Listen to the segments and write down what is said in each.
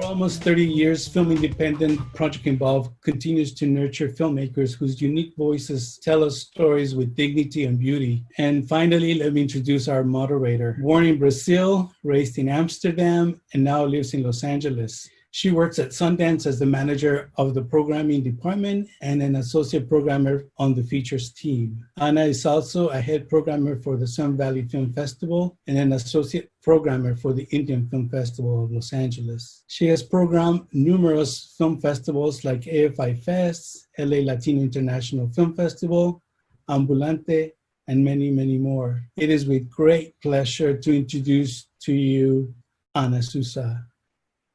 almost 30 years, Film Independent Project Involved continues to nurture filmmakers whose unique voices tell us stories with dignity and beauty. And finally, let me introduce our moderator. Born in Brazil, raised in Amsterdam, and now lives in Los Angeles. She works at Sundance as the manager of the programming department and an associate programmer on the features team. Ana is also a head programmer for the Sun Valley Film Festival and an associate programmer for the Indian Film Festival of Los Angeles. She has programmed numerous film festivals like AFI Fest, LA Latino International Film Festival, Ambulante, and many, many more. It is with great pleasure to introduce to you Ana Souza.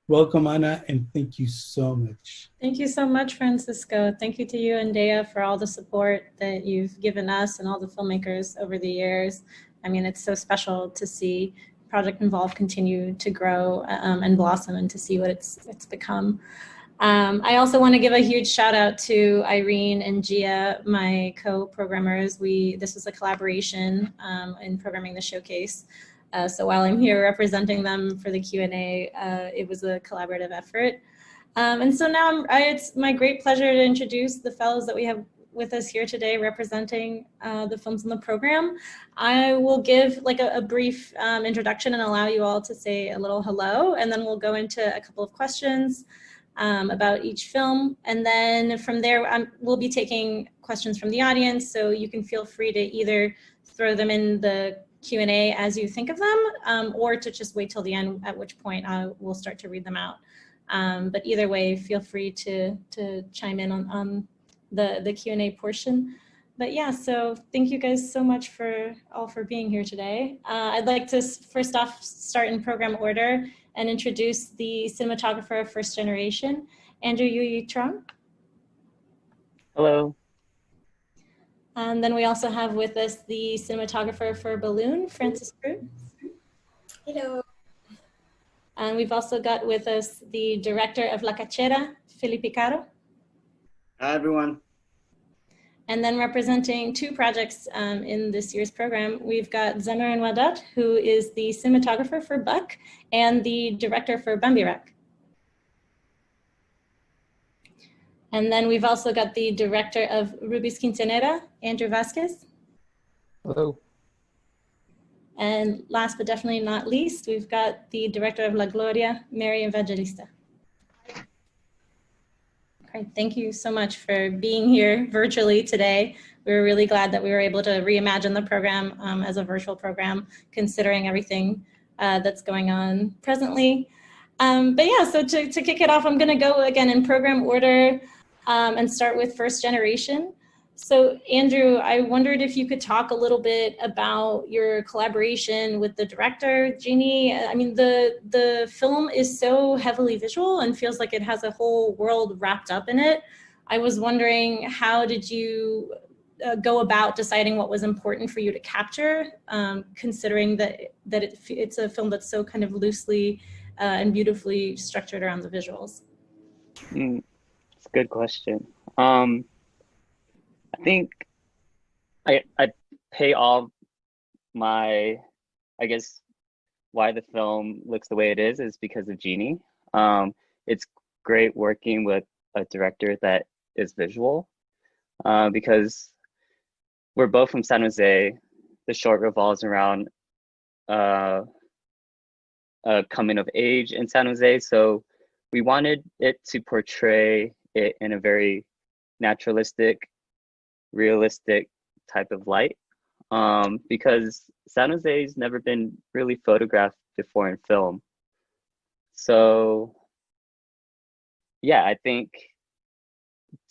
Welcome, Ana, and thank you so much. Thank you so much, Francisco. Thank you to you and Dea for all the support that you've given us and all the filmmakers over the years. I mean, it's so special to see Project Involved continue to grow and blossom and to see what it's become. I also want to give a huge shout out to Irene and Gia, my co-programmers. This was a collaboration in programming the showcase. So while I'm here representing them for the Q&A, it was a collaborative effort. And so now it's my great pleasure to introduce the fellows that we have with us here today representing the films in the program. I will give like a brief introduction and allow you all to say a little hello, and then we'll go into a couple of questions about each film. And then from there, we'll be taking questions from the audience, so you can feel free to either throw them in the Q&A as you think of them, or to just wait till the end, at which point we'll start to read them out. But either way, feel free to chime in on the Q&A portion. But yeah, so thank you guys so much for being here today. I'd like to first off start in program order and introduce the cinematographer of First Generation, Andrew Yuyi Truong. Hello. And then we also have with us the cinematographer for Balloon, Francis Kroon. Hello. And we've also got with us the director of La Cachera, Felipe Caro. Hi, everyone. And then representing two projects in this year's program, we've got Zamarin Wahdat, who is the cinematographer for Buck and the director for Bambirak. And then we've also got the director of Ruby's Quinceanera, Andrew Vasquez. Hello. And last but definitely not least, we've got the director of La Gloria, Mary Evangelista. Okay, thank you so much for being here virtually today. We're really glad that we were able to reimagine the program as a virtual program, considering everything that's going on presently. But yeah, so to kick it off, I'm gonna go again in program order and start with First Generation. So Andrew, I wondered if you could talk a little bit about your collaboration with the director, Jeannie. I mean, the film is so heavily visual and feels like it has a whole world wrapped up in it. I was wondering, how did you go about deciding what was important for you to capture, considering that it's a film that's so kind of loosely and beautifully structured around the visuals? It's a good question. I think I pay all my, I guess, why the film looks the way it is because of Jeannie. It's great working with a director that is visual because we're both from San Jose. The short revolves around coming of age in San Jose. So we wanted it to portray it in a very naturalistic, realistic type of light, because San Jose's never been really photographed before in film. So yeah, I think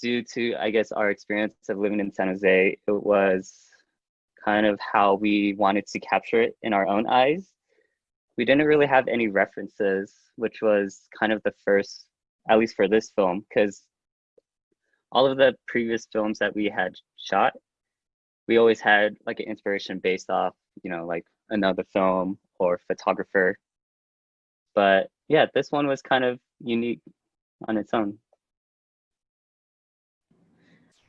due to, I guess, our experience of living in San Jose, it was kind of how we wanted to capture it in our own eyes. We didn't really have any references, which was kind of the first, at least for this film, because all of the previous films that we had shot, we always had like an inspiration based off, you know, like another film or photographer. But yeah, this one was kind of unique on its own.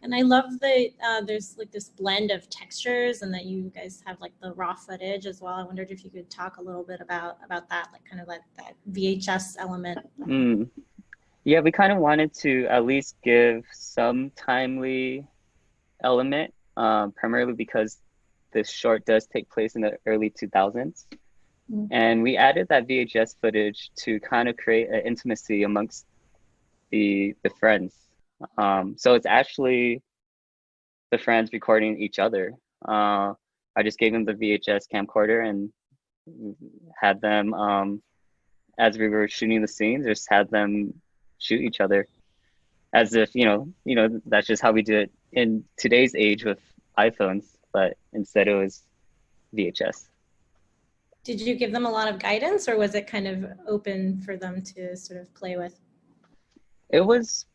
And I love that there's like this blend of textures and that you guys have like the raw footage as well. I wondered if you could talk a little bit about that, like kind of like that VHS element. Yeah, we kind of wanted to at least give some timely element, primarily because this short does take place in the early 2000s. And we added that VHS footage to kind of create an intimacy amongst the friends. So it's actually the friends recording each other. I just gave them the VHS camcorder and had them, as we were shooting the scenes, just had them shoot each other as if, that's just how we do it in today's age with iPhones, but instead it was VHS. Did you give them a lot of guidance, or was it kind of open for them to sort of play with? It was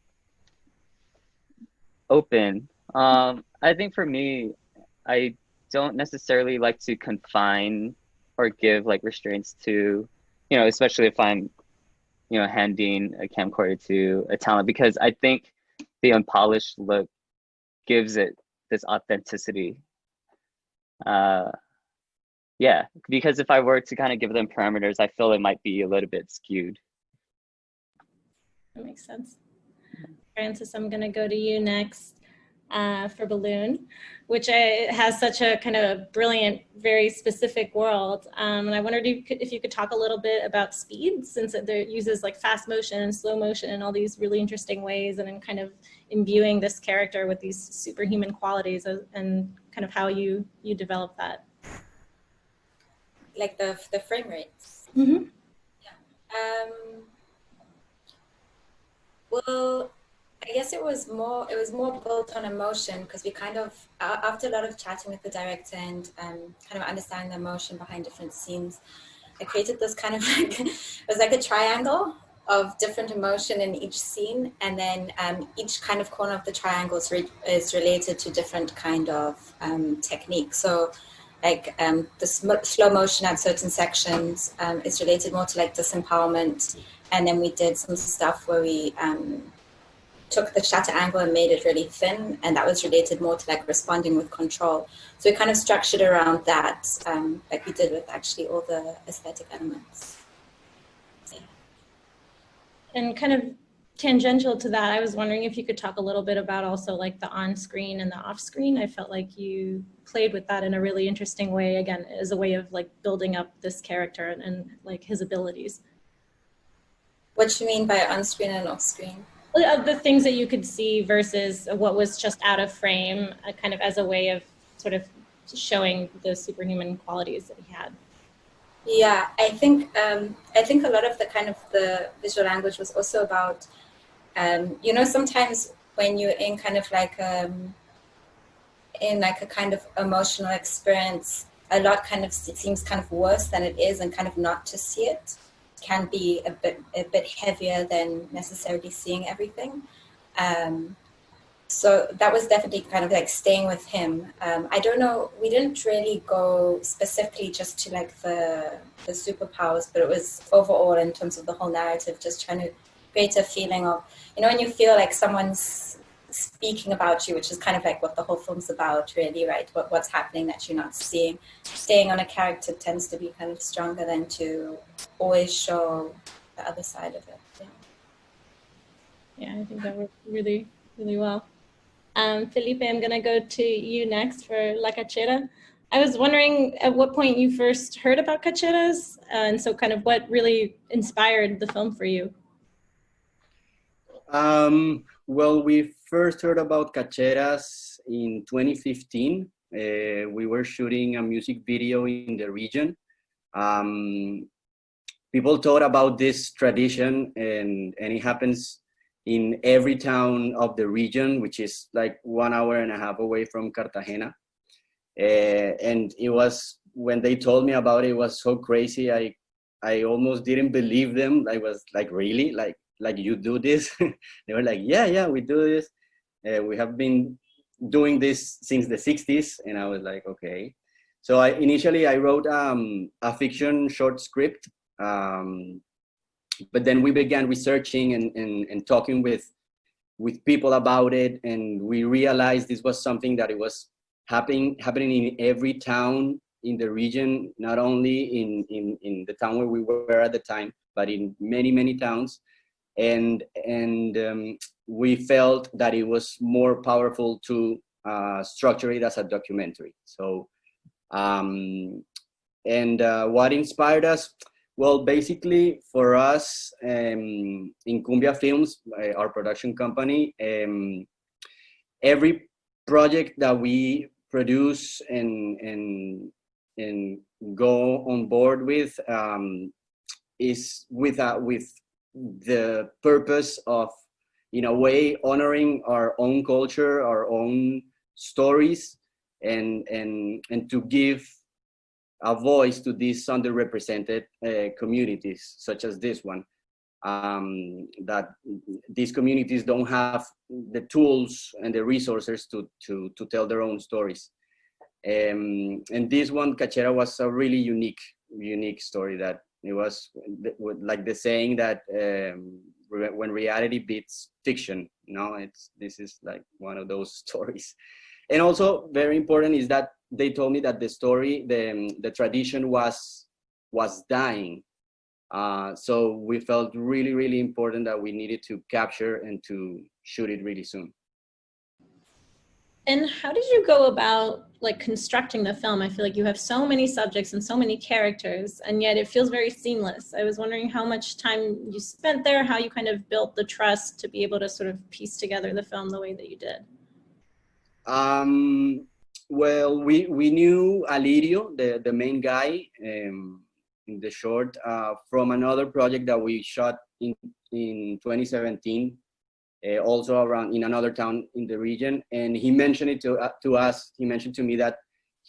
open. I think for me, I don't necessarily like to confine or give like restraints to, especially if I'm, handing a camcorder to a talent, because I think the unpolished look gives it this authenticity. Yeah, because if I were to kind of give them parameters, I feel it might be a little bit skewed. That makes sense. Francis, I'm going to go to you next for Balloon, which has such a kind of brilliant, very specific world. And I wondered if you could talk a little bit about speed, since it uses like fast motion and slow motion and all these really interesting ways, and in kind of imbuing this character with these superhuman qualities, and kind of how you develop that. Like the frame rates. Mm-hmm. Yeah. Well, I guess it was more built on emotion, because we kind of, after a lot of chatting with the director and kind of understanding the emotion behind different scenes, I created this kind of like, it was like a triangle of different emotion in each scene, and then each kind of corner of the triangle is related to different kind of technique. So like the slow motion at certain sections is related more to like disempowerment, and then we did some stuff where we took the shutter angle and made it really thin, and that was related more to like responding with control. So we kind of structured around that, like we did with actually all the aesthetic elements. Yeah. And kind of tangential to that, I was wondering if you could talk a little bit about also like the on-screen and the off-screen. I felt like you played with that in a really interesting way, again, as a way of like building up this character and like his abilities. What do you mean by on-screen and off-screen? The things that you could see versus what was just out of frame, kind of as a way of sort of showing the superhuman qualities that he had. Yeah, I think a lot of the kind of the visual language was also about, sometimes when you're in kind of like in like a kind of emotional experience, a lot kind of seems kind of worse than it is, and kind of not to see it can be a bit heavier than necessarily seeing everything. So that was definitely kind of like staying with him. I don't know, we didn't really go specifically just to like the superpowers, but it was overall in terms of the whole narrative, just trying to create a feeling of, when you feel like someone's speaking about you, which is kind of like what the whole film's about really, right? What's happening that you're not seeing. Staying on a character tends to be kind of stronger than to always show the other side of it. Yeah, I think that worked really, really well. Felipe, I'm going to go to you next for La Cachera. I was wondering at what point you first heard about cacheras, and so kind of what really inspired the film for you. Well, we first heard about cacheras in 2015. We were shooting a music video in the region. People thought about this tradition, and it happens in every town of the region, which is like 1.5 hours away from Cartagena. And it was, when they told me about it, it was so crazy. I almost didn't believe them. I was like, really? Like you do this? They were like, yeah, we do this. We have been doing this since the 60s. And I was like, okay. So initially I wrote a fiction short script. But then we began researching and talking with with people about it, and we realized this was something that it was happening in every town in the region, not only in the town where we were at the time, but in many towns. And we felt that it was more powerful to structure it as a documentary. So, what inspired us? Well, basically for us, in Cumbia Films, our production company, every project that we produce and go on board with is with the purpose of, in a way, honoring our own culture, our own stories, and to give a voice to these underrepresented communities, such as this one, that these communities don't have the tools and the resources to tell their own stories. And this one, Cachera, was a really unique story. That it was like the saying that when reality beats fiction, this is like one of those stories. And also very important is that they told me that the story, the tradition was dying. So we felt really important that we needed to capture and to shoot it really soon. And how did you go about like constructing the film? I feel like you have so many subjects and so many characters, and yet it feels very seamless. I was wondering how much time you spent there, how you kind of built the trust to be able to sort of piece together the film the way that you did. Well, we knew Alirio, the main guy, in the short, from another project that we shot in 2017, also around in another town in the region. And he mentioned it to us. He mentioned to me that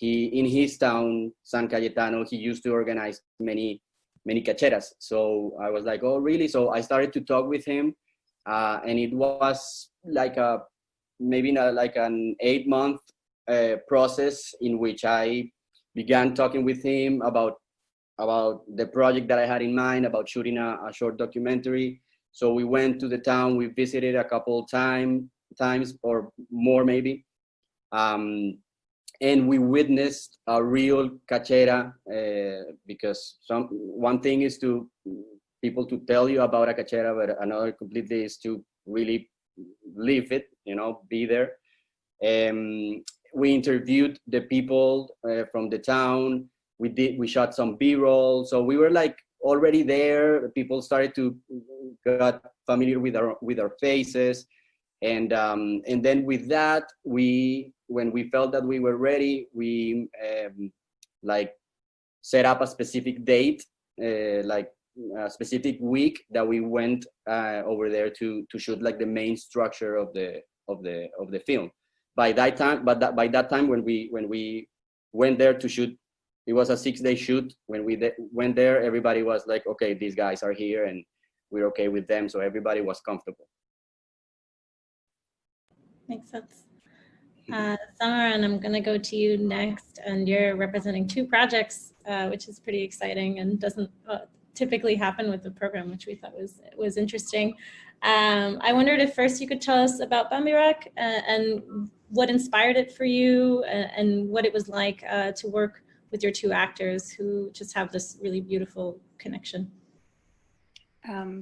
in his town, San Cayetano, he used to organize many cacheras. So I was like, oh, really? So I started to talk with him, and it was like maybe not like an 8-month process in which I began talking with him about the project that I had in mind, about shooting a short documentary. So we went to the town, we visited a couple times or more maybe, and we witnessed a real cachera, because one thing is to people to tell you about a cachera, but another completely is to really live it, be there. We interviewed the people from the town. We shot some B-roll. So we were like already there. People started to get familiar with our faces. And then with that, when we felt that we were ready, we like set up a specific date, like a specific week that we went over there to shoot like the main structure of the film. By that time, when we went there to shoot, it was a 6-day shoot. When we went there, everybody was like, okay, these guys are here and we're okay with them. So everybody was comfortable. Makes sense. Zamarin, I'm going to go to you next, and you're representing 2 projects, which is pretty exciting and doesn't typically happen with the program, which we thought was interesting. I wondered if first you could tell us about Bambirak and what inspired it for you, and what it was like to work with your 2 actors who just have this really beautiful connection.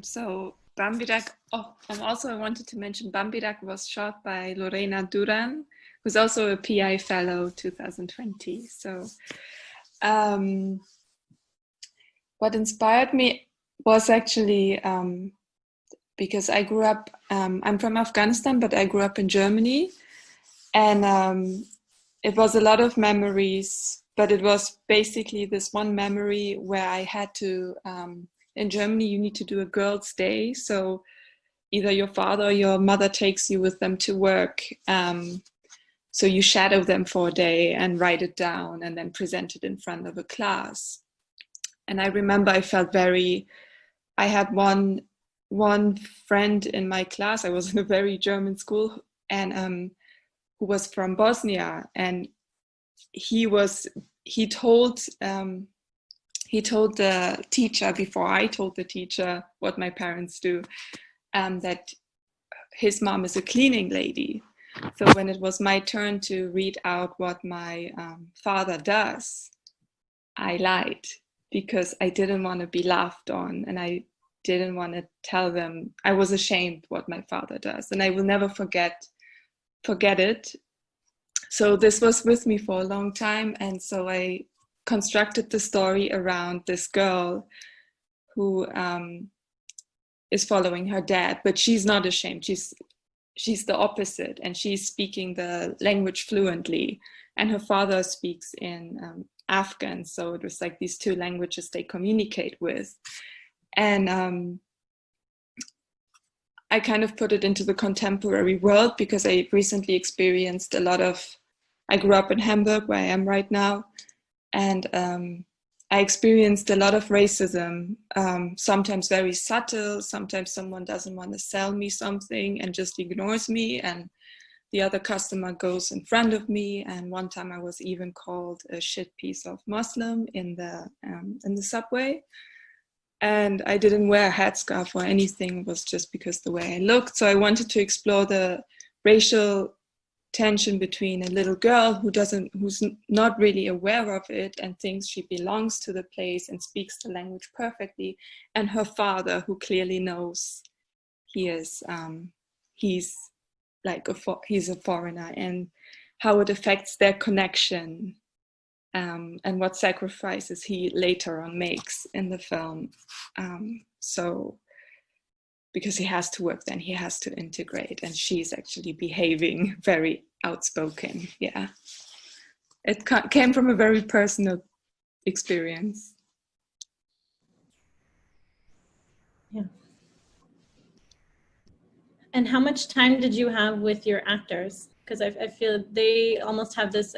So Bambirak, I wanted to mention Bambirak was shot by Lorena Duran, who's also a PI fellow 2020. So what inspired me was actually because I grew up, I'm from Afghanistan, but I grew up in Germany, and it was a lot of memories, but it was basically this one memory where I had to, in Germany, you need to do a girls' day. So either your father or your mother takes you with them to work. So you shadow them for a day and write it down and then present it in front of a class. And I remember I felt I had one friend in my class. I was in a very German school, and who was from Bosnia, and he told the teacher, before I told the teacher what my parents do, that his mom is a cleaning lady. So when it was my turn to read out what my father does, I lied because I didn't want to be laughed on, and I didn't want to tell them. I was ashamed what my father does, and I will never forget it. So this was with me for a long time, and so I constructed the story around this girl who is following her dad, but she's not ashamed. She's the opposite, and she's speaking the language fluently, and her father speaks in Afghan, so it was like these two languages they communicate with. And I kind of put it into the contemporary world because I recently experienced I grew up in Hamburg, where I am right now, and I experienced a lot of racism, sometimes very subtle. Sometimes someone doesn't want to sell me something and just ignores me, and the other customer goes in front of me. And one time I was even called a shit piece of Muslim in the subway. And I didn't wear a headscarf or anything. It was just because the way I looked. So I wanted to explore the racial tension between a little girl who's not really aware of it and thinks she belongs to the place and speaks the language perfectly, and her father, who clearly knows he's a foreigner, and how it affects their connection, and what sacrifices he later on makes in the film. So because he has to work, then he has to integrate, and she's actually behaving very outspoken. Yeah, it came from a very personal experience. Yeah. And how much time did you have with your actors? Because I feel they almost have this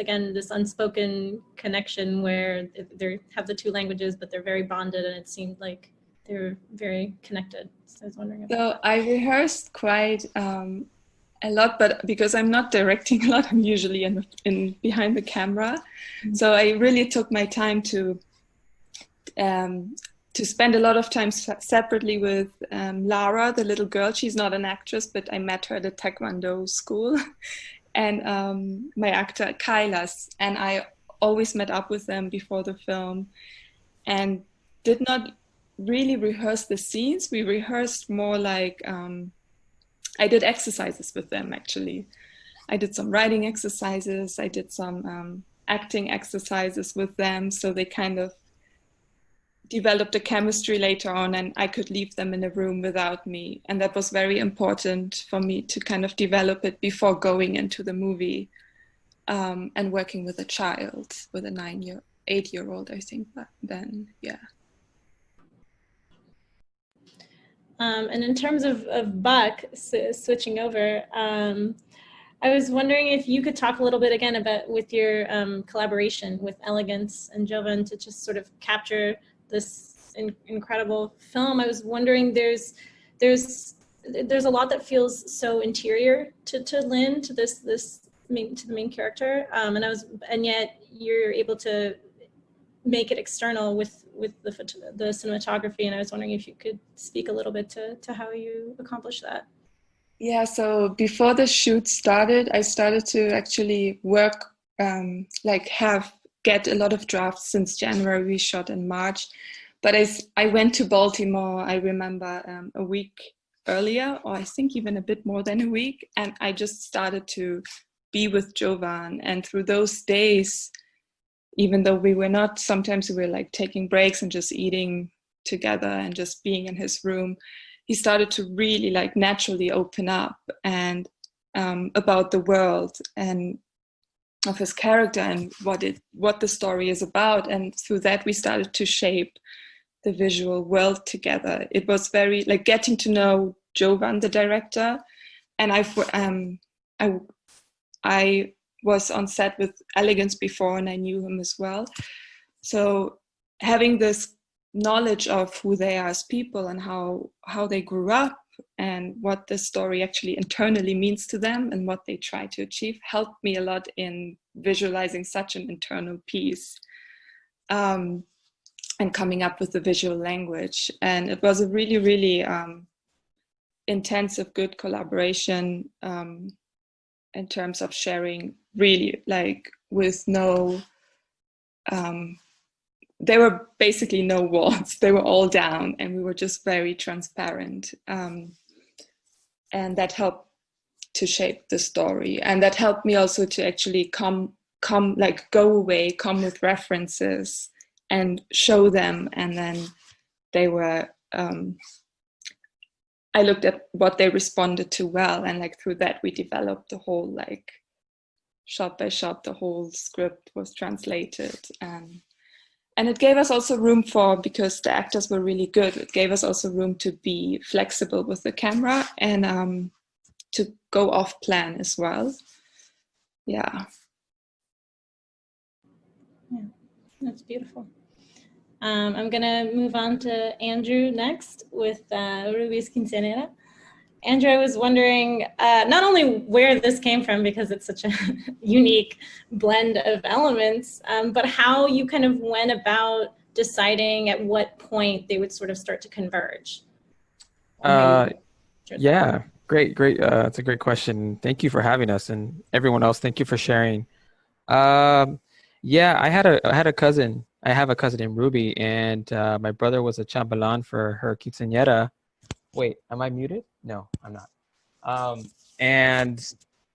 unspoken connection where they have the two languages, but they're very bonded, and it seemed like they're very connected. So I was wondering about that. I rehearsed quite a lot, but because I'm not directing a lot, I'm usually in behind the camera. Mm-hmm. So I really took my time to spend a lot of time separately with Lara, the little girl. She's not an actress, but I met her at a Taekwondo school. And my actor, Kailas, and I always met up with them before the film and did not really rehearse the scenes. We rehearsed more like, I did exercises with them, actually. I did some writing exercises. I did some acting exercises with them. So they kind of developed a chemistry later on, and I could leave them in a room without me. And that was very important for me to kind of develop it before going into the movie, and working with a child, with a 8-year-old, I think, back then, yeah. And in terms of Buck, switching over, I was wondering if you could talk a little bit again about with your collaboration with Elegance and Jovan to just sort of capture this incredible film. I was wondering, there's a lot that feels so interior to Lynn, to the main character, and yet you're able to make it external with the cinematography. And I was wondering if you could speak a little bit to how you accomplish that. Yeah, so before the shoot started, I started to actually work, get a lot of drafts. Since January. We shot in March, but I went to Baltimore, I remember, a week earlier, or I think even a bit more than a week, and I just started to be with Jovan. And through those days, even though we were not, sometimes we were like taking breaks and just eating together and just being in his room, he started to really like naturally open up and about the world and of his character and what the story is about. And through that, we started to shape the visual world together. It was very like getting to know Jovan, the director, and I was on set with Elegance before, and I knew him as well. So having this knowledge of who they are as people and how they grew up and what the story actually internally means to them and what they try to achieve helped me a lot in visualizing such an internal piece, and coming up with the visual language. And it was a really, really intensive, good collaboration in terms of sharing, really, like with no, there were basically no walls. They were all down, and we were just very transparent. And that helped to shape the story. And that helped me also to actually come with references and show them. And then they were, I looked at what they responded to well. And like through that, we developed the whole, like shot by shot, the whole script was translated. And it gave us also room because the actors were really good, it gave us also room to be flexible with the camera and to go off plan as well. Yeah. Yeah, that's beautiful. I'm gonna move on to Andrew next with Ruby's Quinceañera. Andrew, I was wondering not only where this came from, because it's such a unique blend of elements, but how you kind of went about deciding at what point they would sort of start to converge. Yeah, great. That's a great question. Thank you for having us, and everyone else, thank you for sharing. Yeah, I had a cousin. I have a cousin named Ruby, and my brother was a chambelan for her quinceañera. Wait, am I muted? No, I'm not.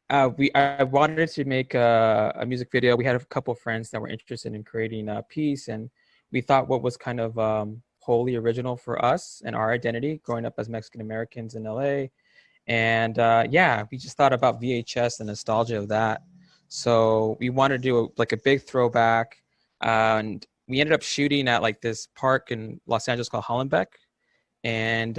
I wanted to make a music video. We had a couple friends that were interested in creating a piece, and we thought what was kind of wholly original for us and our identity growing up as Mexican Americans in LA. And yeah, we just thought about VHS and nostalgia of that. So we wanted to do like a big throwback, and we ended up shooting at like this park in Los Angeles called Hollenbeck. And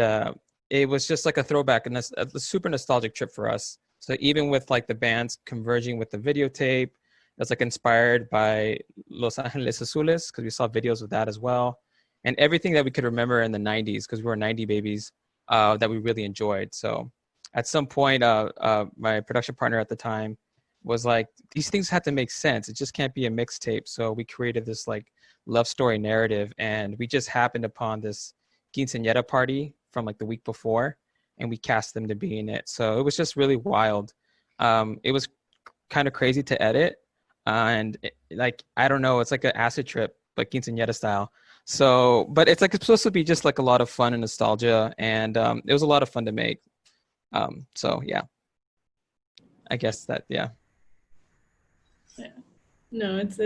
it was just like a throwback and a super nostalgic trip for us. So even with like the bands converging with the videotape, that's like inspired by Los Angeles Azules, because we saw videos of that as well. And everything that we could remember in the 90s, because we were 90 babies, that we really enjoyed. So at some point, my production partner at the time was like, these things have to make sense. It just can't be a mixtape. So we created this like love story narrative, and we just happened upon this quinceañera party from like the week before, and we cast them to be in it. So it was just really wild. It was kind of crazy to edit, and like, I don't know, it's like an acid trip, but quinceañera style. So, but it's like, it's supposed to be just like a lot of fun and nostalgia, and it was a lot of fun to make. So yeah, I guess that, yeah. Yeah, no, it's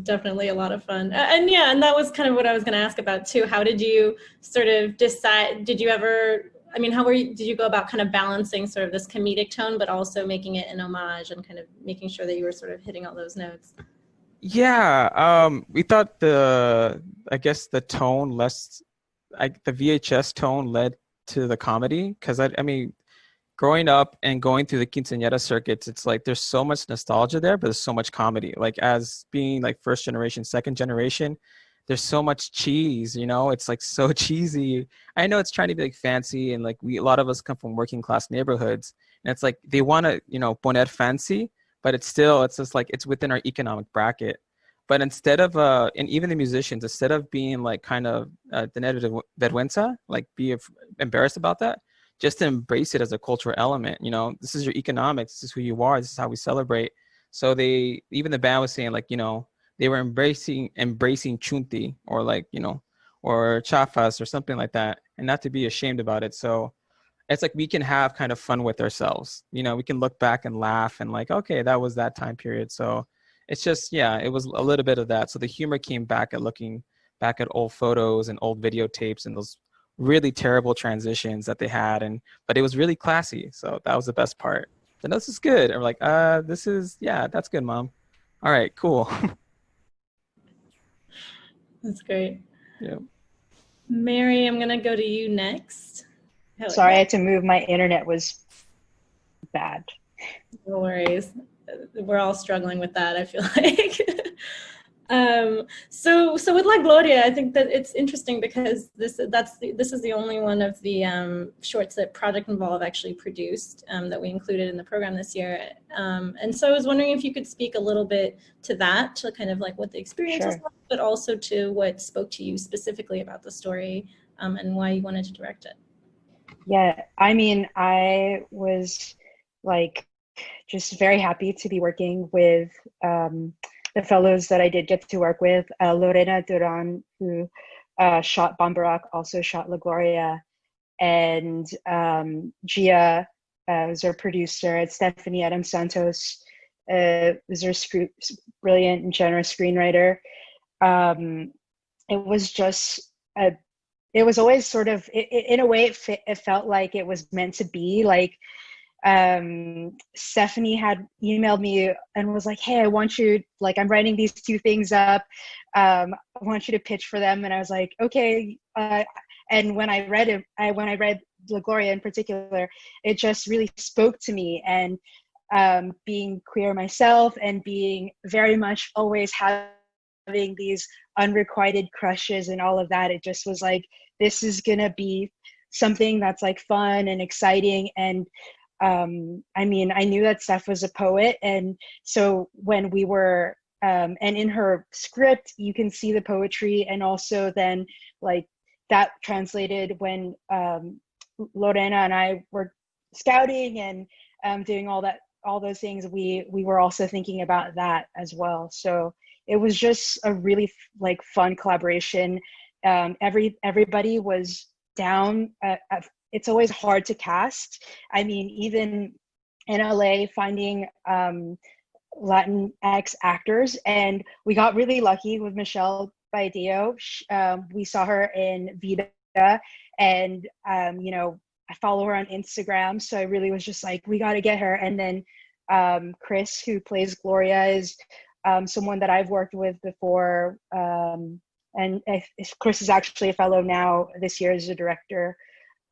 definitely a lot of fun. And yeah, and that was kind of what I was going to ask about too. How did you sort of decide, did you ever, I mean, did you go about kind of balancing sort of this comedic tone, but also making it an homage and kind of making sure that you were sort of hitting all those notes? Yeah, we thought I guess the tone the VHS tone led to the comedy, because I mean, growing up and going through the quinceañera circuits, it's like there's so much nostalgia there, but there's so much comedy. Like, as being like first generation, second generation, there's so much cheese, you know, it's like so cheesy. I know it's trying to be like fancy, and like a lot of us come from working class neighborhoods, and it's like they want to, you know, poner fancy, but it's just like it's within our economic bracket. But instead of and even the musicians, instead of being like kind of tener vergüenza, like be embarrassed about that, just to embrace it as a cultural element. You know, this is your economics, this is who you are, this is how we celebrate. So even the band was saying, like, you know, they were embracing chunti, or like, you know, or chafas or something like that, and not to be ashamed about it. So it's like we can have kind of fun with ourselves. You know, we can look back and laugh and like, okay, that was that time period. So it's just, yeah, it was a little bit of that. So the humor came back at looking back at old photos and old videotapes and those really terrible transitions that they had, but it was really classy. So that was the best part. And this is good. And we're like, yeah, that's good, Mom. All right, cool. That's great. Yeah. Mary, I'm gonna go to you next. Sorry, I had to move. My internet was bad. No worries. We're all struggling with that, I feel like. So with La Gloria, I think that it's interesting because this is the only one of the shorts that Project Involve actually produced that we included in the program this year. And so I was wondering if you could speak a little bit to that, to kind of like what the experience was like, but also to what spoke to you specifically about the story and why you wanted to direct it. Yeah, I mean, I was like just very happy to be working with the fellows that I did get to work with. Lorena Duran, who shot Bambarak, also shot La Gloria, and Gia was our producer, and Stephanie Adams Santos was our brilliant and generous screenwriter. It was just it was always sort of, in a way, it felt like it was meant to be. Like Stephanie had emailed me and was like, hey, I want you, like, I'm writing these two things up. I want you to pitch for them. And I was like, okay. And when I read it, when I read La Gloria in particular, it just really spoke to me. And being queer myself and being very much always having these unrequited crushes and all of that, it just was like, this is gonna be something that's like fun and exciting. And I mean, I knew that Steph was a poet, and so when we were and in her script you can see the poetry, and also then like that translated when Lorena and I were scouting and doing all those things, we were also thinking about that as well. So it was just a really like fun collaboration. Everybody was down. It's always hard to cast. I mean, even in LA, finding Latinx actors, and we got really lucky with Michelle Baideo. We saw her in Vida, and you know, I follow her on Instagram, so I really was just like, we got to get her. And then Chris, who plays Gloria, is someone that I've worked with before, and Chris is actually a fellow now this year as a director.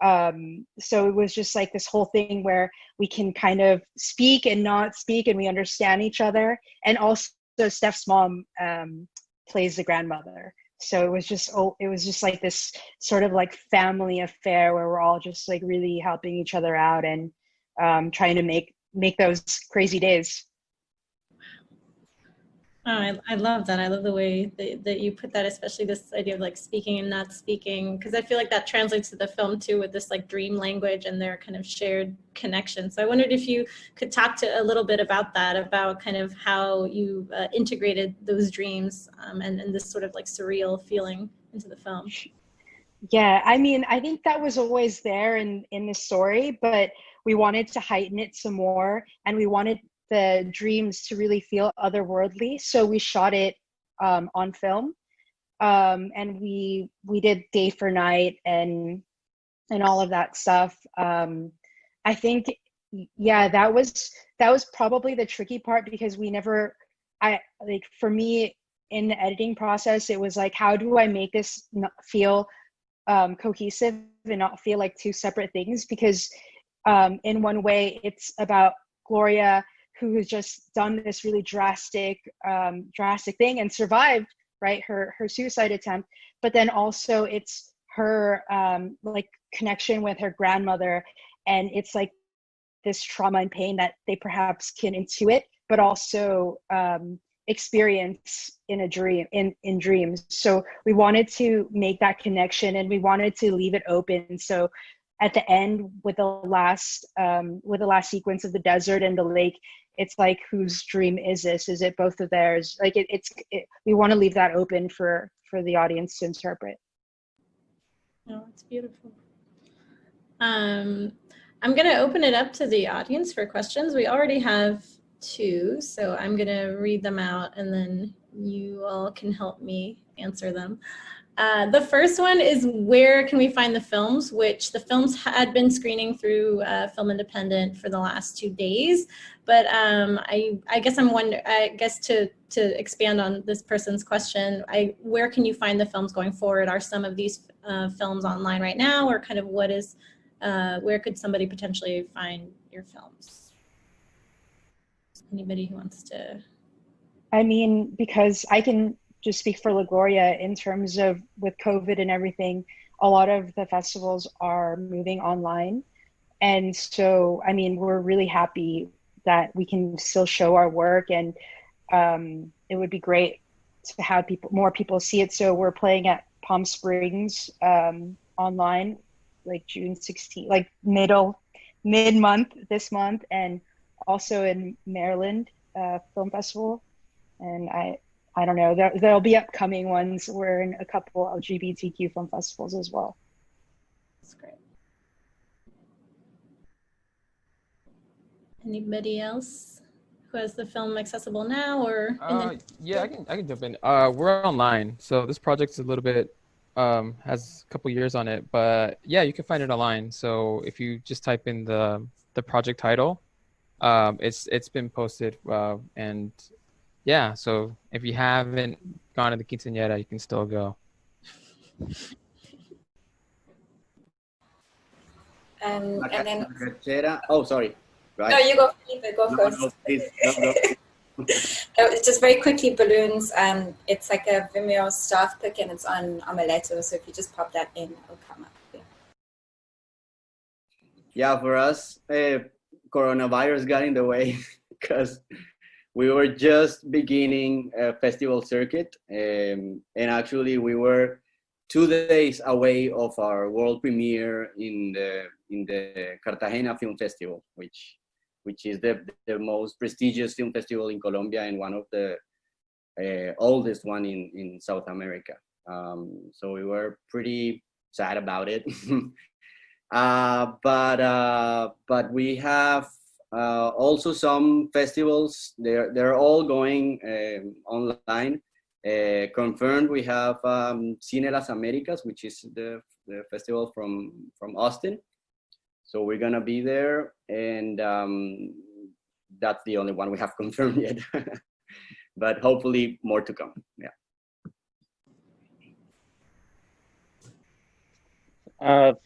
So it was just like this whole thing where we can kind of speak and not speak, and we understand each other. And also Steph's mom plays the grandmother. So it was just like this sort of like family affair where we're all just like really helping each other out and trying to make those crazy days. Oh, I love that. I love the way that you put that, especially this idea of like speaking and not speaking, because I feel like that translates to the film too, with this like dream language and their kind of shared connection. So I wondered if you could talk to a little bit about that, about kind of how you integrated those dreams and this sort of like surreal feeling into the film. Yeah, I mean, I think that was always there in the story, but we wanted to heighten it some more, and we wanted the dreams to really feel otherworldly. So we shot it on film, and we did day for night and all of that stuff. I think, yeah, that was probably the tricky part, because for me in the editing process, it was like, how do I make this feel cohesive and not feel like two separate things? Because in one way it's about Gloria, who has just done this really drastic thing and survived, right, her suicide attempt, but then also it's her like connection with her grandmother, and it's like this trauma and pain that they perhaps can intuit but also experience in a dream, in dreams. So we wanted to make that connection, and we wanted to leave it open. So at the end, with the last sequence of the desert and the lake, it's like, whose dream is this? Is it both of theirs? Like we want to leave that open for the audience to interpret. Oh, it's beautiful. I'm going to open it up to the audience for questions. We already have 2, so I'm going to read them out, and then you all can help me answer them. The first one is, where can we find the films? Which the films had been screening through Film Independent for the last 2 days, but I guess to expand on this person's question, where can you find the films going forward? Are some of these films online right now, or kind of what is, where could somebody potentially find your films? Anybody who wants to? I mean, because I can just speak for La Gloria in terms of, with COVID and everything, a lot of the festivals are moving online. And so, I mean, we're really happy that we can still show our work, and it would be great to have more people see it. So we're playing at Palm Springs online like June 16th, like mid-month this month, and also in Maryland Film Festival. And I don't know, there'll be upcoming ones. We're in a couple LGBTQ film festivals as well. That's great. Anybody else who has the film accessible now or? Yeah, I can jump in. We're online, so this project's a little bit has a couple years on it, but yeah, you can find it online. So if you just type in the project title, it's been posted, and yeah. So if you haven't gone to the quinceañera, you can still go. And then. Oh, sorry. Right. No, you go, Felipe, go first. No, please, no. It's just very quickly, balloons. It's like a Vimeo staff pick, and it's on Omeletto. So if you just pop that in, it'll come up. Yeah, for us, coronavirus got in the way because we were just beginning a festival circuit, and actually we were 2 days away of our world premiere in the Cartagena Film Festival, which is the most prestigious film festival in Colombia and one of the oldest one in South America. So we were pretty sad about it. But we have also some festivals. They're all going online. Confirmed, we have Cine Las Americas, which is the festival from Austin. So we're gonna be there, and that's the only one we have confirmed yet. But hopefully more to come. Yeah.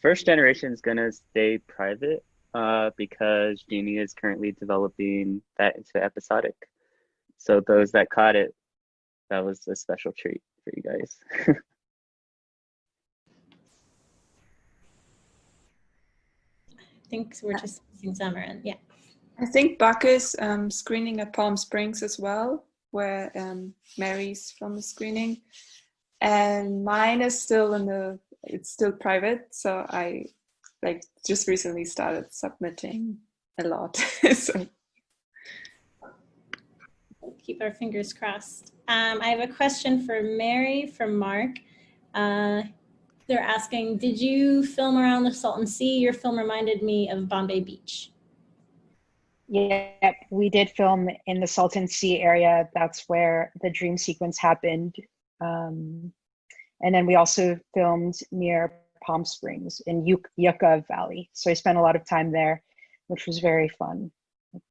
First generation is gonna stay private because Jamie is currently developing that into episodic. So those that caught it, that was a special treat for you guys. I think we're just using Zamarin. Yeah. I think Bucker's screening at Palm Springs as well, where Mary's film is screening. And mine is still it's still private. So I just recently started submitting a lot. So Keep our fingers crossed. I have a question for Mary from Mark. They're asking, did you film around the Salton Sea? Your film reminded me of Bombay Beach. Yep, we did film in the Salton Sea area. That's where the dream sequence happened. And then we also filmed near Palm Springs in Yucca Valley. So I spent a lot of time there, which was very fun,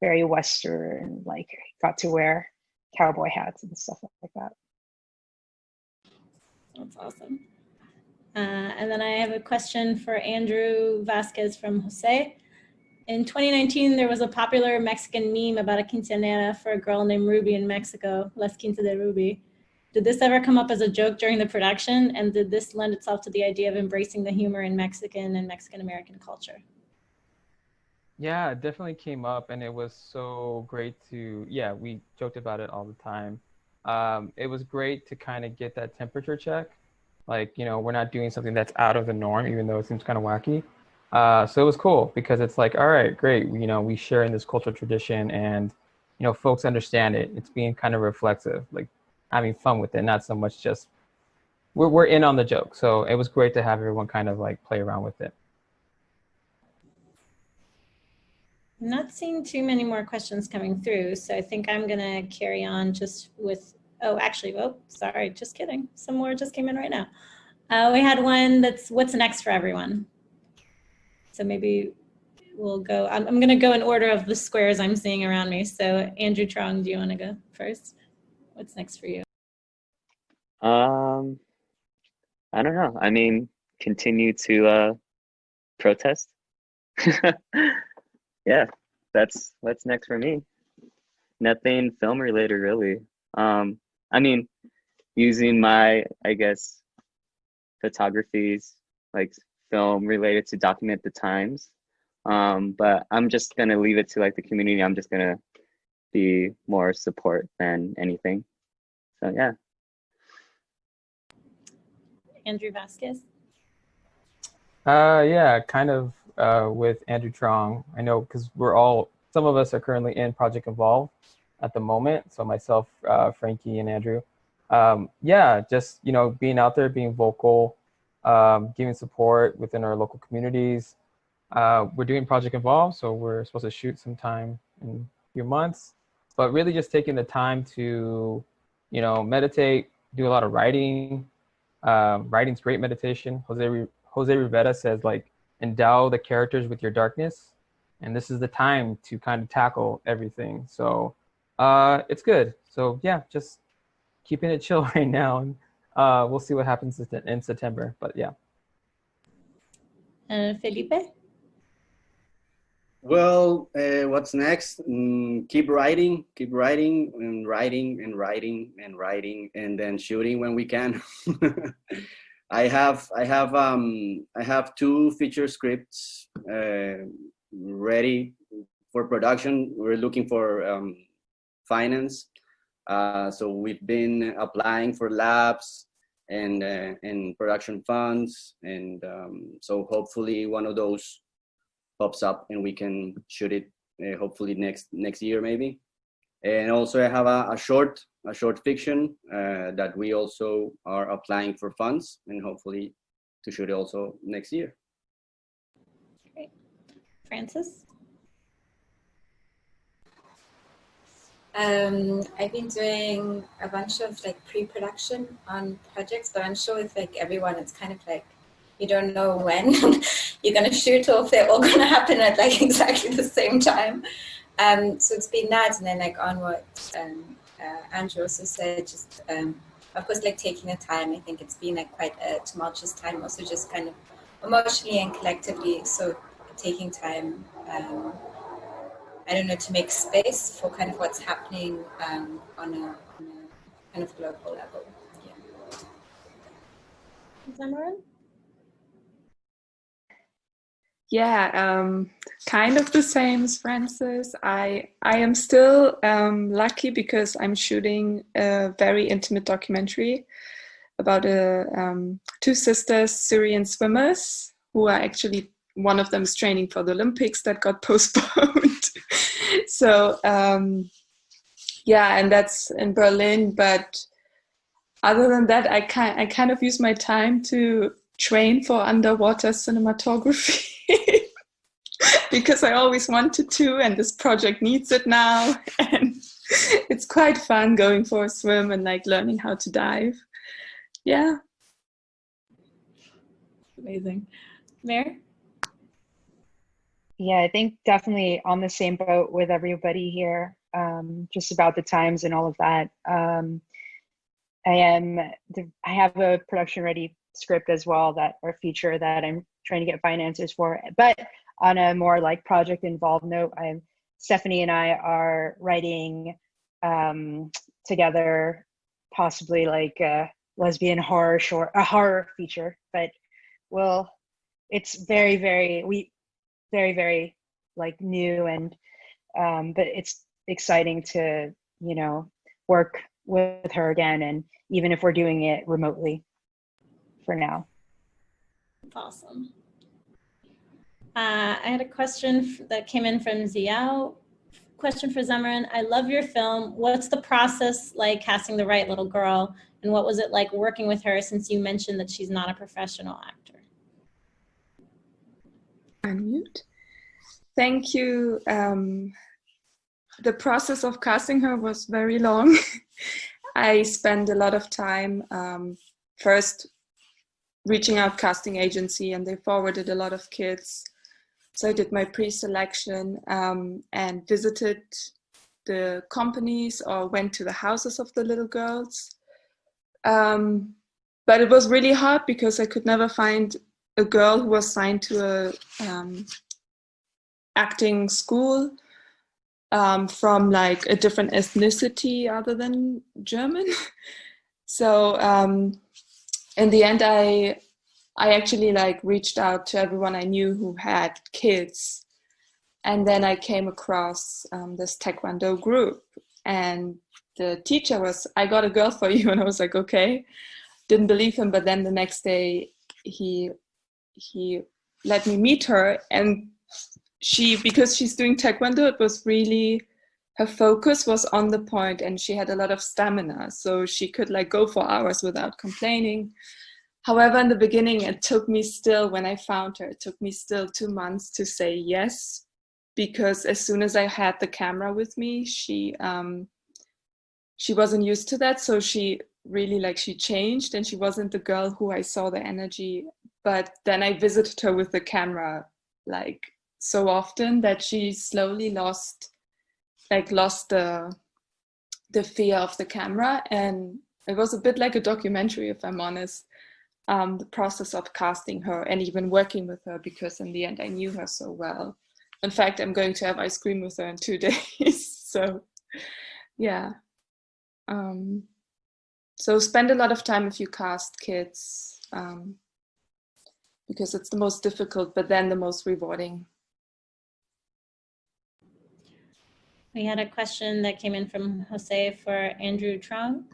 very Western, like got to wear cowboy hats and stuff like that. That's awesome. And then I have a question for Andrew Vasquez from Jose. In 2019, there was a popular Mexican meme about a quinceañera for a girl named Ruby in Mexico, Las Quince de Ruby. Did this ever come up as a joke during the production? And did this lend itself to the idea of embracing the humor in Mexican and Mexican-American culture? Yeah, it definitely came up, and it was so great we joked about it all the time. It was great to kind of get that temperature check. Like, we're not doing something that's out of the norm, even though it seems kind of wacky. So it was cool because it's like, all right, great. We share in this cultural tradition, and, folks understand it. It's being kind of reflexive, like having fun with it, not so much just we're in on the joke. So it was great to have everyone kind of like play around with it. I'm not seeing too many more questions coming through, so I think I'm gonna carry on just with, sorry, just kidding. Some more just came in right now. We had one that's what's next for everyone. So maybe we'll go, I'm gonna go in order of the squares I'm seeing around me. So Andrew Truong, do you wanna go first? What's next for you? I don't know. I mean, continue to protest. Yeah, that's what's next for me. Nothing film related, really. I mean, using my, I guess, photographies, like film related to document the times. But I'm just gonna leave it to like the community. I'm just gonna be more support than anything. So yeah. Andrew Vasquez. Yeah, kind of with Andrew Truong. I know because some of us are currently in Project Evolve at the moment. So myself, Frankie, and Andrew. Yeah, just being out there, being vocal, giving support within our local communities. We're doing Project Evolve, so we're supposed to shoot sometime in a few months. But really, just taking the time to, meditate, do a lot of writing. Writing's great meditation. Jose Rivera says, like, endow the characters with your darkness, and this is the time to kind of tackle everything. So it's good. So yeah, just keeping it chill right now, and we'll see what happens in September. But yeah. Felipe? Well, what's next? Keep writing, and writing and writing and writing, and then shooting when we can. I have two feature scripts ready for production. We're looking for finance, so we've been applying for labs and production funds, and so hopefully one of those pops up and we can shoot it hopefully next year maybe. And also I have a short fiction that we also are applying for funds and hopefully to shoot it also next year. Great. Francis? I've been doing a bunch of like pre-production on projects, but I'm sure with like everyone, it's kind of like you don't know when you're gonna shoot or if they're all gonna happen at like exactly the same time. So it's been that, and then like on what Andrew also said, just of course like taking the time. I think it's been like quite a tumultuous time, also just kind of emotionally and collectively. So taking time. I don't know, to make space for kind of what's happening on a kind of global level. Yeah. Zamarin? Yeah, kind of the same as Francis. I am still lucky because I'm shooting a very intimate documentary about two sisters, Syrian swimmers, who are actually, one of them is training for the Olympics that got postponed. So yeah, and that's in Berlin. But other than that, I kind of use my time to train for underwater cinematography. Because I always wanted to, and this project needs it now. And it's quite fun going for a swim and like learning how to dive. Yeah. Amazing. Mare? Yeah, I think definitely on the same boat with everybody here, just about the times and all of that. I have a production ready script as well, or feature that I'm trying to get financiers for. But on a more like project involved note, Stephanie and I are writing together, possibly like a lesbian horror short, a horror feature. But it's very, very like new, and but it's exciting to work with her again, and even if we're doing it remotely for now. Awesome. I had a question that came in from Ziao. Question for Zamarin. I love your film. What's the process like casting the right little girl? And what was it like working with her, since you mentioned that she's not a professional actor? Unmute. Thank you. The process of casting her was very long. I spent a lot of time first reaching out casting agency, and they forwarded a lot of kids. So I did my pre-selection and visited the companies or went to the houses of the little girls. But it was really hard because I could never find a girl who was signed to a acting school from like a different ethnicity other than German. So in the end, I actually like reached out to everyone I knew who had kids, and then I came across this Taekwondo group, and the teacher was, "I got a girl for you," and I was like, okay. Didn't believe him, but then the next day he he let me meet her, and because she's doing taekwondo, it was really, her focus was on the point, and she had a lot of stamina, so she could like go for hours without complaining. However, in the beginning, it took me still, when I found her, it took me still 2 months to say yes, because as soon as I had the camera with me, she wasn't used to that. So she really she changed, and she wasn't the girl who I saw the energy. But then I visited her with the camera like so often that she slowly lost the fear of the camera. And it was a bit like a documentary, if I'm honest, the process of casting her and even working with her, because in the end I knew her so well. In fact, I'm going to have ice cream with her in 2 days. So yeah. So spend a lot of time if you cast kids, because it's the most difficult, but then the most rewarding. We had a question that came in from Jose for Andrew Truong.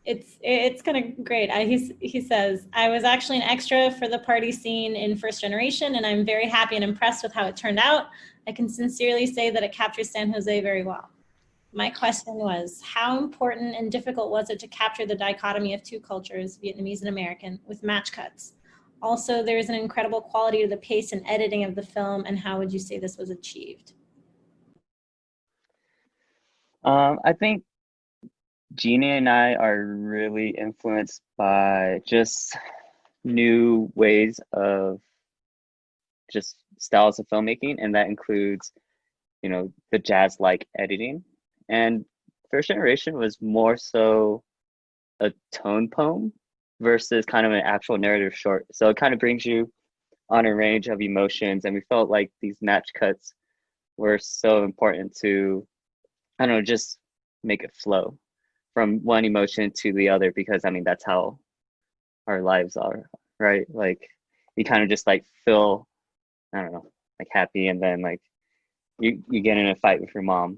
It's kind of great. He says, I was actually an extra for the party scene in First Generation, and I'm very happy and impressed with how it turned out. I can sincerely say that it captures San Jose very well. My question was, how important and difficult was it to capture the dichotomy of two cultures, Vietnamese and American, with match cuts? Also, there's an incredible quality to the pace and editing of the film, and how would you say this was achieved? I think Jeannie and I are really influenced by just new ways of just styles of filmmaking, and that includes, the jazz-like editing. And First Generation was more so a tone poem versus kind of an actual narrative short. So it kind of brings you on a range of emotions, and we felt like these match cuts were so important to, I don't know, just make it flow from one emotion to the other, because that's how our lives are, right? Like you kind of just feel, I don't know, happy, and then you get in a fight with your mom.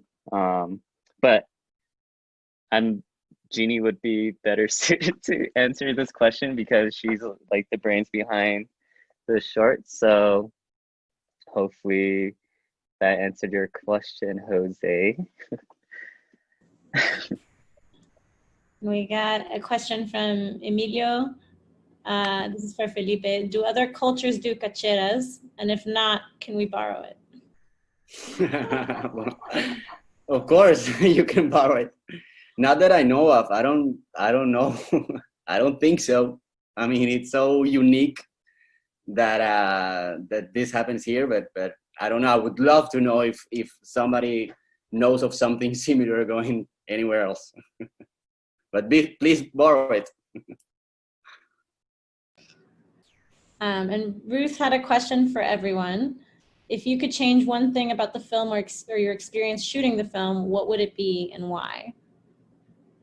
But Jeannie would be better suited to answer this question because she's the brains behind the short. So hopefully that answered your question, Jose. We got a question from Emilio. This is for Felipe. Do other cultures do cacheras? And if not, can we borrow it? Well, of course, you can borrow it. Not that I know of. I don't know. I don't think so. It's so unique that that this happens here, but I don't know. I would love to know if somebody knows of something similar going anywhere else. But please borrow it. And Ruth had a question for everyone. If you could change one thing about the film or your experience shooting the film, what would it be and why?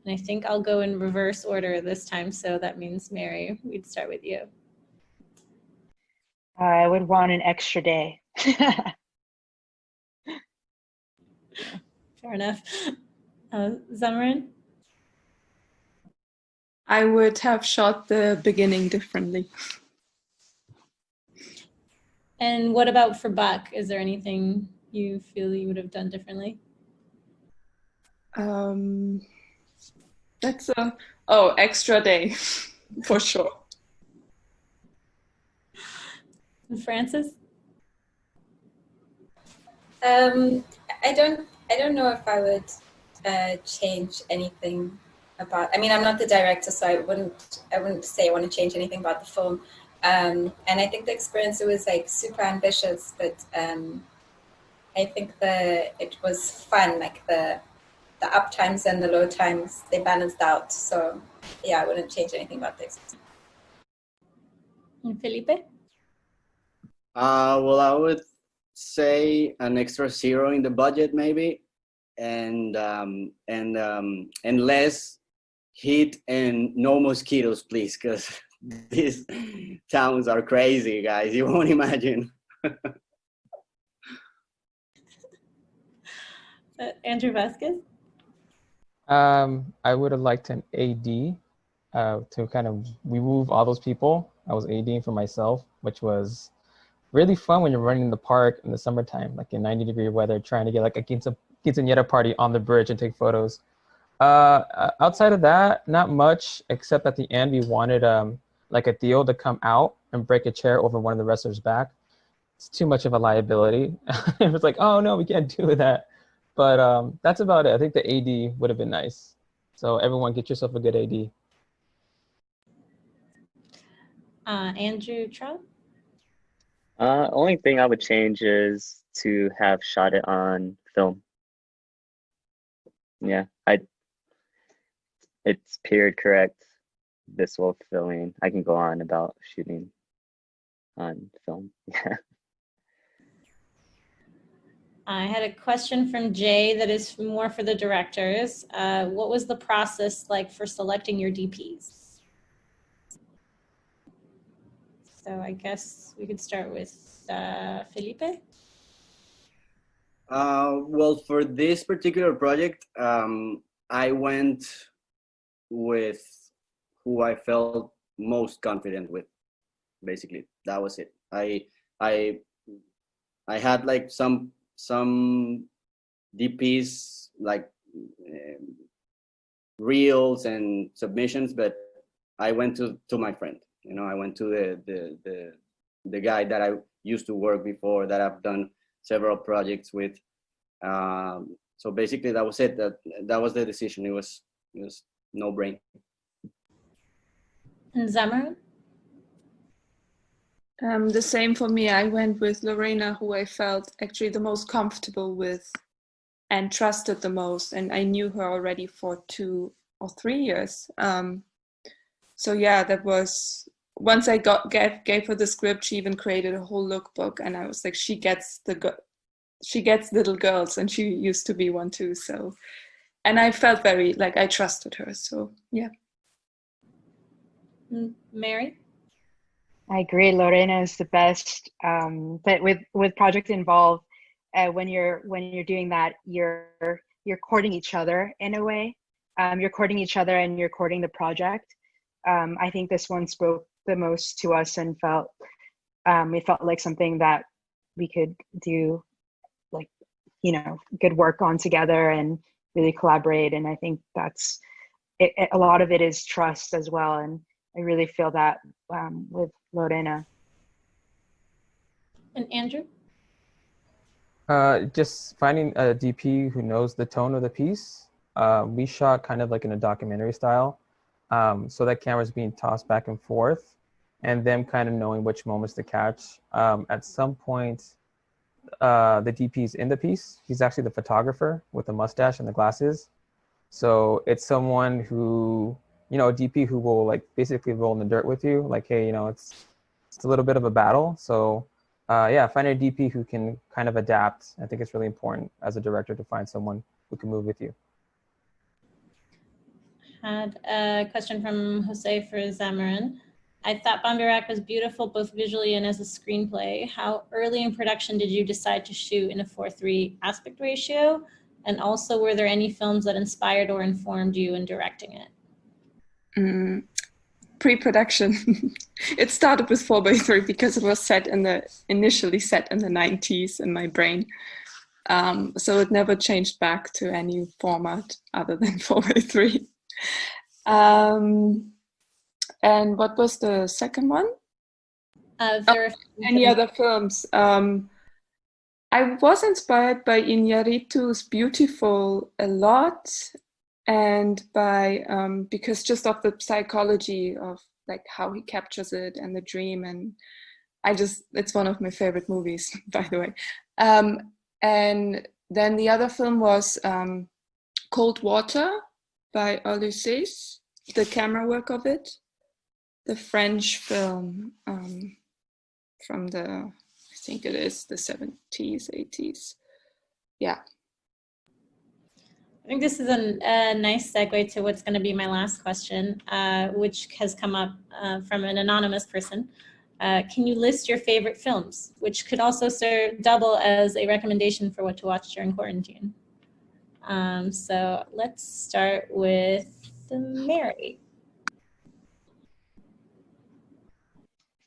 And I think I'll go in reverse order this time, so that means Mary, we'd start with you. I would want an extra day. Fair enough. Zamarin? I would have shot the beginning differently. And what about for Buck? Is there anything you feel you would have done differently? That's extra day for sure. And Francis? I don't know if I would change anything about. I'm not the director, so I wouldn't say I want to change anything about the film. And I think the experience, it was super ambitious, but I think it was fun. The up times and the low times, they balanced out. So yeah, I wouldn't change anything about this. And Felipe? Well, I would say an extra zero in the budget maybe, and less heat and no mosquitoes, please, because these towns are crazy, guys. You won't imagine. Andrew Vasquez? I would have liked an AD to kind of remove all those people I was ADing for myself, which was really fun when you're running in the park in the summertime, like in 90-degree weather, trying to get like a quinceañera party on the bridge and take photos. Outside of that, not much, except at the end we wanted like a deal to come out and break a chair over one of the wrestlers' back. It's too much of a liability. It was like, oh no, we can't do that. But that's about it. I think the AD would have been nice. So everyone, get yourself a good AD. Andrew Truong? Only thing I would change is to have shot it on film. Yeah, it's period correct, visual filming. I can go on about shooting on film. Yeah. I had a question from Jay that is more for the directors. What was the process like for selecting your DPs? So I guess we could start with Felipe. Well, for this particular project, I went with who I felt most confident with. Basically, that was it. I had like some DPs, like reels and submissions, but I went to my friend. You know, I went to the guy that I used to work before, that I've done several projects with. So basically, that was it. That was the decision. It was no brain. And Zamarin? The same for me. I went with Lorena, who I felt actually the most comfortable with and trusted the most. And I knew her already for 2 or 3 years. So yeah, that was, once I gave her the script, she even created a whole lookbook, and I was like, she gets little girls, and she used to be one too. So, and I felt very like I trusted her. So yeah. Mary? I agree. Lorena is the best. But with Project Involve, when you're doing that, you're courting each other in a way. You're courting each other and you're courting the project. I think this one spoke the most to us and it felt like something that we could do, like, good work on together and really collaborate. And I think that's it. A lot of it is trust as well. And I really feel that with Lorena. And Andrew? Just finding a DP who knows the tone of the piece. We shot kind of like in a documentary style. So that camera's being tossed back and forth, and them kind of knowing which moments to catch. At some point, the DP's in the piece. He's actually the photographer with the mustache and the glasses. So it's someone who, a DP who will like basically roll in the dirt with you. Like, hey, it's a little bit of a battle. So yeah, find a DP who can kind of adapt. I think it's really important as a director to find someone who can move with you. Had a question from Jose for Zamarin. I thought Bambirak was beautiful both visually and as a screenplay. How early in production did you decide to shoot in a 4:3 aspect ratio? And also, were there any films that inspired or informed you in directing it? Pre-production. It started with 4:3 because it was initially set in the 90s in my brain. So it never changed back to any format other than 4:3. And what was the second one? Any other films? I was inspired by Iñárritu's Beautiful a lot, and by because just of the psychology of like how he captures it and the dream, and it's one of my favorite movies, by the way. And then the other film was Cold Water by Ulysses, the camera work of it, the French film from I think it is the 70s, 80s. Yeah. I think this is a nice segue to what's going to be my last question, which has come up from an anonymous person. Can you list your favorite films, which could also double as a recommendation for what to watch during quarantine? So let's start with Mary.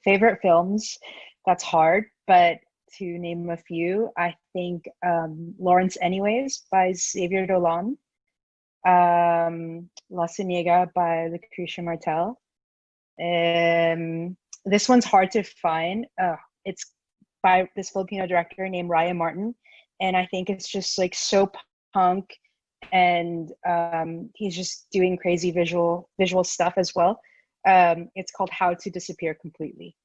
Favorite films, that's hard, but to name a few, I think Lawrence Anyways by Xavier Dolan, La Ciénaga by Lucretia Martel. This one's hard to find. It's by this Filipino director named Ryan Martin, and I think it's just like so punk, and he's just doing crazy visual stuff as well. It's called How to Disappear Completely,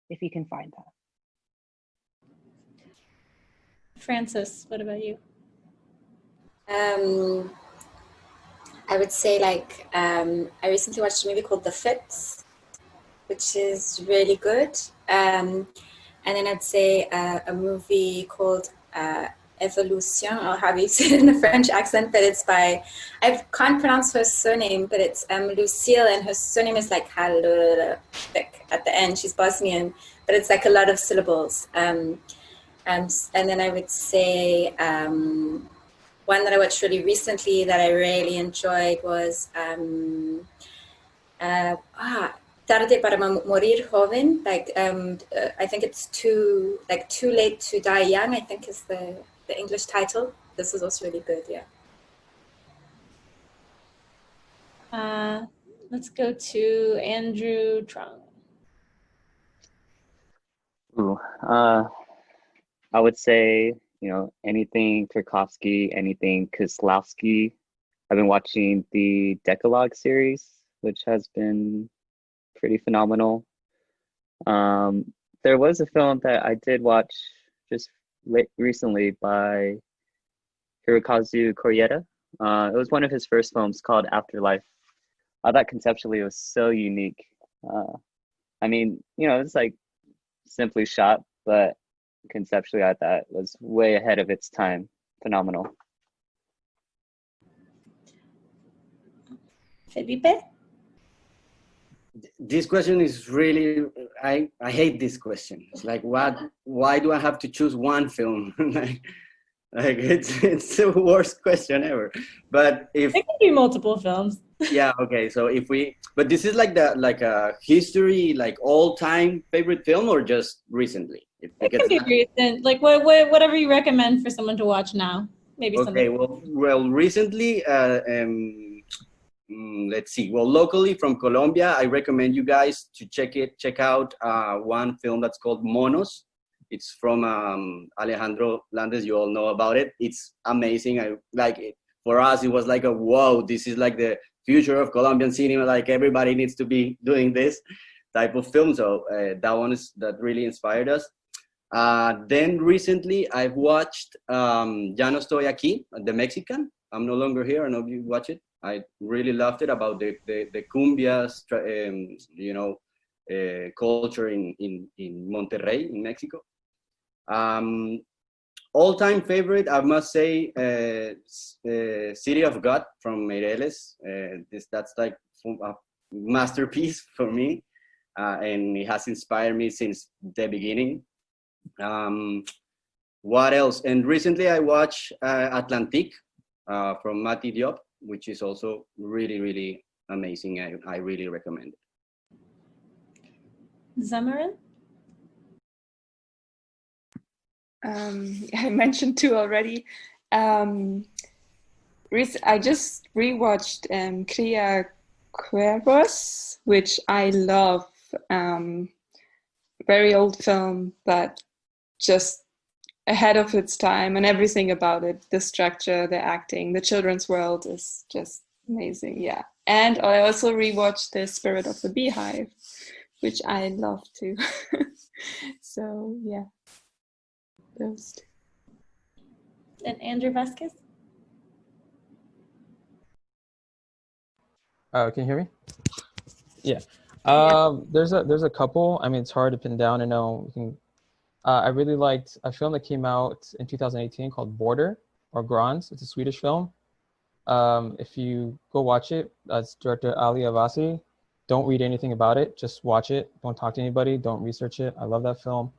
if you can find that. Francis, what about you? I would say like I recently watched a movie called The Fits, which is really good. And then I'd say a movie called Evolution, or how do you say it in a French accent, but it's by, I can't pronounce her surname, but it's Lucille, and her surname is like at the end. She's Bosnian, but it's like a lot of syllables. And then I would say one that I watched really recently that I really enjoyed was Tarde para Morir Joven. Like I think it's too late to die young, I think is the English title. This is also really good, yeah. Let's go to Andrew Truong. Ooh, I would say, anything Tarkovsky, anything Kieslowski. I've been watching the Decalogue series, which has been pretty phenomenal. There was a film that I did watch just recently by Hirokazu Koreeda. It was one of his first films called Afterlife. I thought conceptually it was so unique. I mean, it's like simply shot, but conceptually I thought it was way ahead of its time. Phenomenal. Felipe? This question is really, I hate this question. It's like, why do I have to choose one film? like it's the worst question ever. But if it can be multiple films. Yeah, okay. So but this is like a history, like all time favorite film, or just recently? It can be recent, like whatever you recommend for someone to watch now. Maybe okay, something. well, recently, let's see. Well, locally from Colombia, I recommend you guys to check out one film that's called Monos. It's from Alejandro Landes. You all know about it. It's amazing. I like it. For us, it was like whoa, this is like the future of Colombian cinema. Like everybody needs to be doing this type of film. So that really inspired us. Then recently I've watched Ya no estoy aquí, the Mexican. I'm no longer here. I know if you watch it. I really loved it, about the cumbia, culture in Monterrey, in Mexico. All-time favorite, I must say, City of God from Meireles. That's like a masterpiece for me, and it has inspired me since the beginning. What else? And recently I watched Atlantique from Mati Diop, which is also really, really amazing. I really recommend it. Zamarin? I mentioned two already. I just rewatched Cría Cuervos, which I love. Very old film, but just ahead of its time, and everything about it, the structure, the acting, the children's world is just amazing. Yeah. And I also rewatched The Spirit of the Beehive, which I love too. So yeah. Those two. And Andrew Vasquez? Can you hear me? Yeah. There's a couple. I mean, it's hard to pin down. I know. I really liked a film that came out in 2018 called Border, or Grans. It's a Swedish film. If you go watch it, it's director Ali Avasi. Don't read anything about it. Just watch it. Don't talk to anybody. Don't research it. I love that film.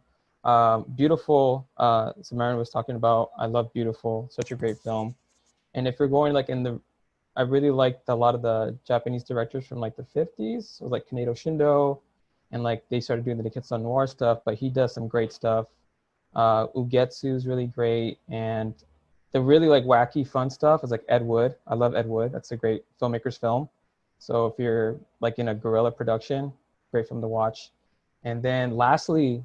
Beautiful, Zamarin was talking about. I love Beautiful. Such a great film. And if you're going like I really liked a lot of the Japanese directors from like the 50s. So like Kaneto Shindo and like they started doing the Nikitsu Noir stuff, but he does some great stuff. Ugetsu is really great, and the really like wacky fun stuff is like Ed Wood. I love Ed Wood. That's a great filmmaker's film. So if you're like in a guerrilla production, great film to watch. And then lastly,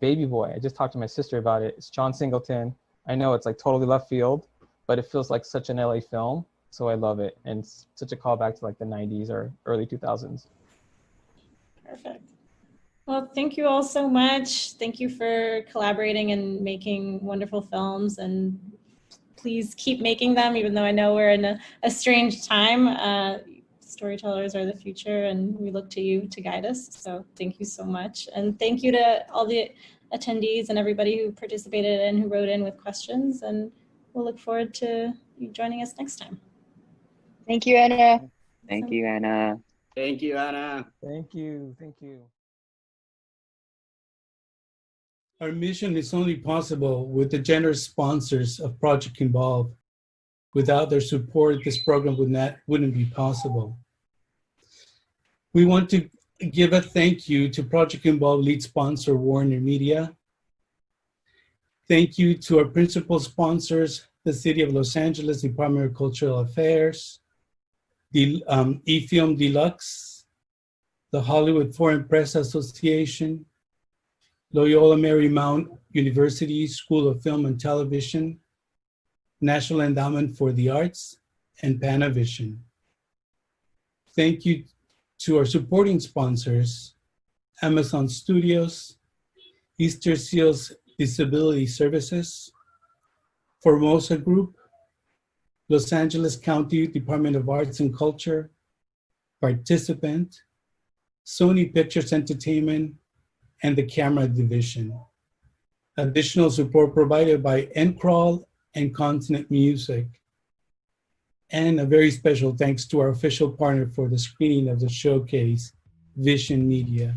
Baby Boy. I just talked to my sister about it. It's John Singleton. I know it's like totally left field, but it feels like such an LA film. So I love it. And it's such a callback to like the 90s or early 2000s. Perfect. Well, thank you all so much. Thank you for collaborating and making wonderful films, and please keep making them, even though I know we're in a strange time. Storytellers are the future, and we look to you to guide us. So thank you so much. And thank you to all the attendees and everybody who participated and who wrote in with questions. And we'll look forward to you joining us next time. Thank you, Anna. Thank you, Anna. Thank you, Anna. Thank you. Thank you. Our mission is only possible with the generous sponsors of Project Involve. Without their support, this program wouldn't be possible. We want to give a thank you to Project Involve lead sponsor, Warner Media. Thank you to our principal sponsors, the City of Los Angeles Department of Cultural Affairs, the eFilm Deluxe, the Hollywood Foreign Press Association, Loyola Marymount University School of Film and Television, National Endowment for the Arts, and Panavision. Thank you to our supporting sponsors, Amazon Studios, Easter Seals Disability Services, Formosa Group, Los Angeles County Department of Arts and Culture, Participant, Sony Pictures Entertainment, and the Camera Division. Additional support provided by Encrawl and Continent Music. And a very special thanks to our official partner for the screening of the showcase, Vision Media.